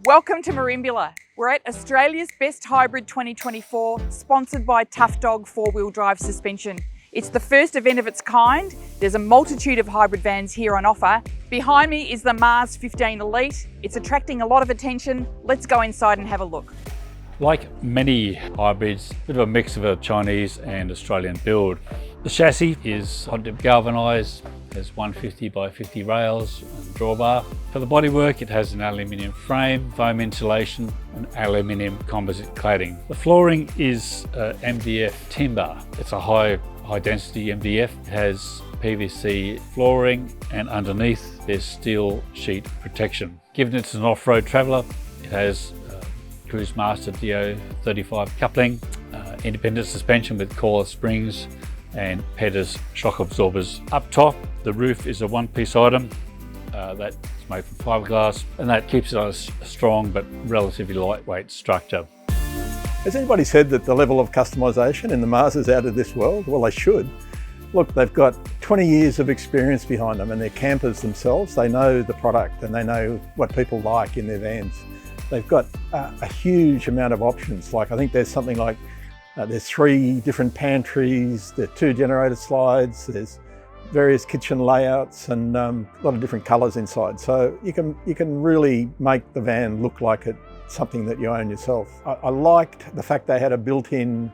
Welcome to Marimbula. We're at Australia's Best Hybrid 2024, sponsored by Tough Dog 4-wheel drive suspension. It's the first event of its kind. There's a multitude of hybrid vans here on offer. Behind me is the Mars 15 Elite. It's attracting a lot of attention. Let's go inside and have a look. Like many hybrids, a bit of a mix of a Chinese and Australian build. The chassis is hot dip galvanised, has 150 by 50 rails and drawbar. For the bodywork, it has an aluminium frame, foam insulation and aluminium composite cladding. The flooring is MDF timber. It's a high density MDF. It has PVC flooring and underneath there's steel sheet protection. Given it's an off-road traveller, it has Cruise Master DO35 coupling, independent suspension with coil springs and Peters shock absorbers. Up top, the roof is a one-piece item that's made from fiberglass, and that keeps it on a strong but relatively lightweight structure. Has anybody said that the level of customisation in the Mars is out of this world? Well, they should. Look, they've got 20 years of experience behind them, and they're campers themselves. They know the product and they know what people like in their vans. They've got a huge amount of options. Like, I think there's something like there's 3 different pantries, there are 2 generator slides, there's various kitchen layouts and a lot of different colours inside. So you can really make the van look like it's something that you own yourself. I liked the fact they had a built-in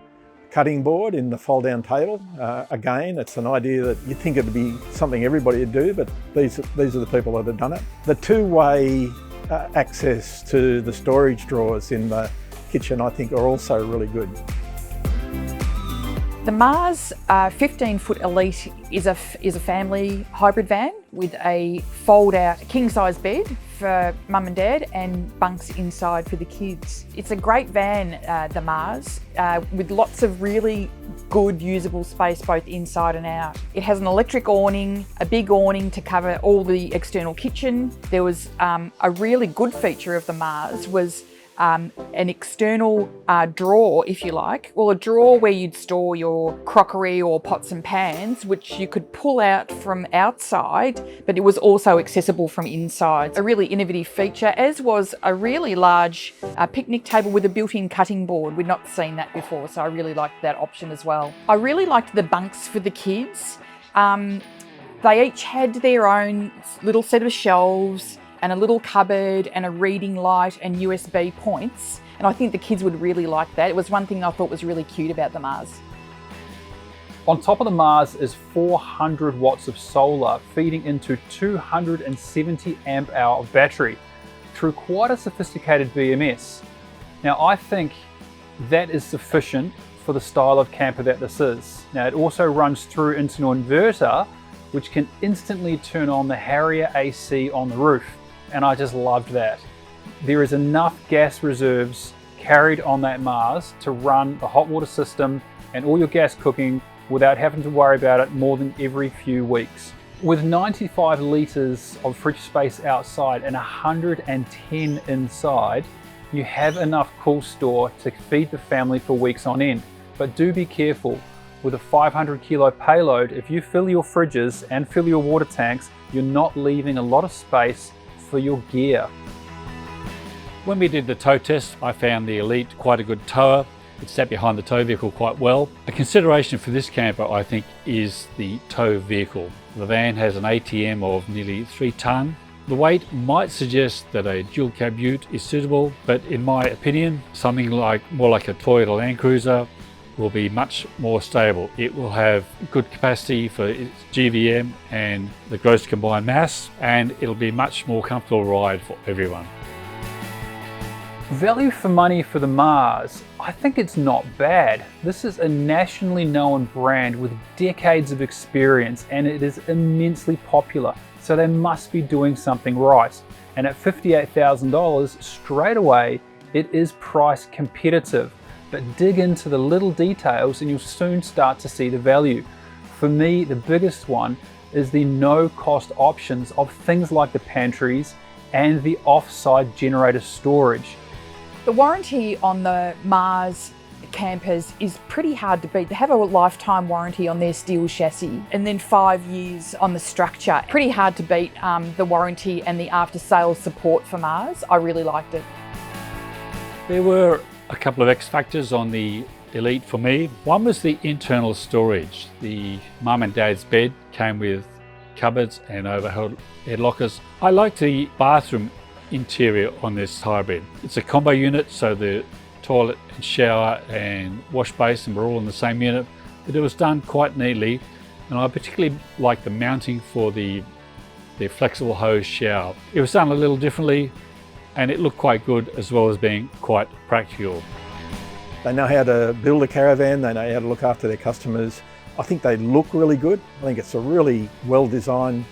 cutting board in the fold-down table. Again, it's an idea that you'd think it'd be something everybody would do, but these are the people that have done it. The two-way access to the storage drawers in the kitchen, I think, are also really good. The Mars 15-foot Elite is a family hybrid van with a fold-out king-size bed for mum and dad and bunks inside for the kids. It's a great van, the Mars, with lots of really good usable space both inside and out. It has an electric awning, a big awning to cover all the external kitchen. There was a really good feature of the Mars was an external drawer, if you like. Well, a drawer where you'd store your crockery or pots and pans, which you could pull out from outside, but it was also accessible from inside. A really innovative feature, as was a really large picnic table with a built-in cutting board. We'd not seen that before, so I really liked that option as well. I really liked the bunks for the kids. They each had their own little set of shelves and a little cupboard and a reading light and USB points. And I think the kids would really like that. It was one thing I thought was really cute about the Mars. On top of the Mars is 400 watts of solar feeding into 270 amp hour of battery through quite a sophisticated BMS. Now, I think that is sufficient for the style of camper that this is. Now, it also runs through into an inverter, which can instantly turn on the Harrier AC on the roof. And I just loved that. There is enough gas reserves carried on that Mars to run the hot water system and all your gas cooking without having to worry about it more than every few weeks. With 95 litres of fridge space outside and 110 inside, you have enough cool store to feed the family for weeks on end. But do be careful. With a 500 kilo payload, if you fill your fridges and fill your water tanks, you're not leaving a lot of space for your gear. When we did the tow test, I found the Elite quite a good tower. It sat behind the tow vehicle quite well. A consideration for this camper, I think, is the tow vehicle. The van has an ATM of nearly 3 tonne. The weight might suggest that a dual cab ute is suitable, but in my opinion, something more like a Toyota Land Cruiser will be much more stable. It will have good capacity for its GVM and the gross combined mass, and it'll be much more comfortable ride for everyone. Value for money for the Mars, I think it's not bad. This is a nationally known brand with decades of experience and it is immensely popular, so they must be doing something right. And at $58,000 straight away, it is price competitive. But dig into the little details and you'll soon start to see the value. For me, the biggest one is the no-cost options of things like the pantries and the off-site generator storage. The warranty on the Mars campers is pretty hard to beat. They have a lifetime warranty on their steel chassis and then 5 years on the structure. Pretty hard to beat the warranty and the after-sales support for Mars. I really liked it. There were a couple of X factors on the Elite for me. One was the internal storage. The mum and dad's bed came with cupboards and overhead lockers. I like the bathroom interior on this hybrid. It's a combo unit, so the toilet and shower and wash basin were all in the same unit, but it was done quite neatly, and I particularly like the mounting for the flexible hose shower. It was done a little differently and it looked quite good, as well as being quite practical. They know how to build a caravan, they know how to look after their customers. I think they look really good. I think it's a really well-designed,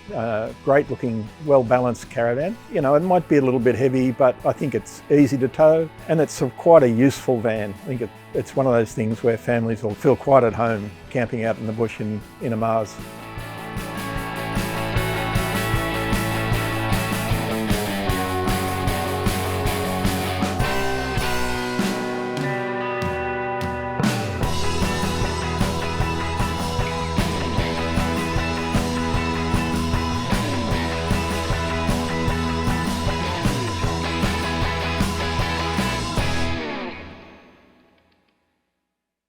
great looking, well-balanced caravan. You know, it might be a little bit heavy, but I think it's easy to tow, and it's quite a useful van. I think it's one of those things where families will feel quite at home camping out in the bush in a Mars.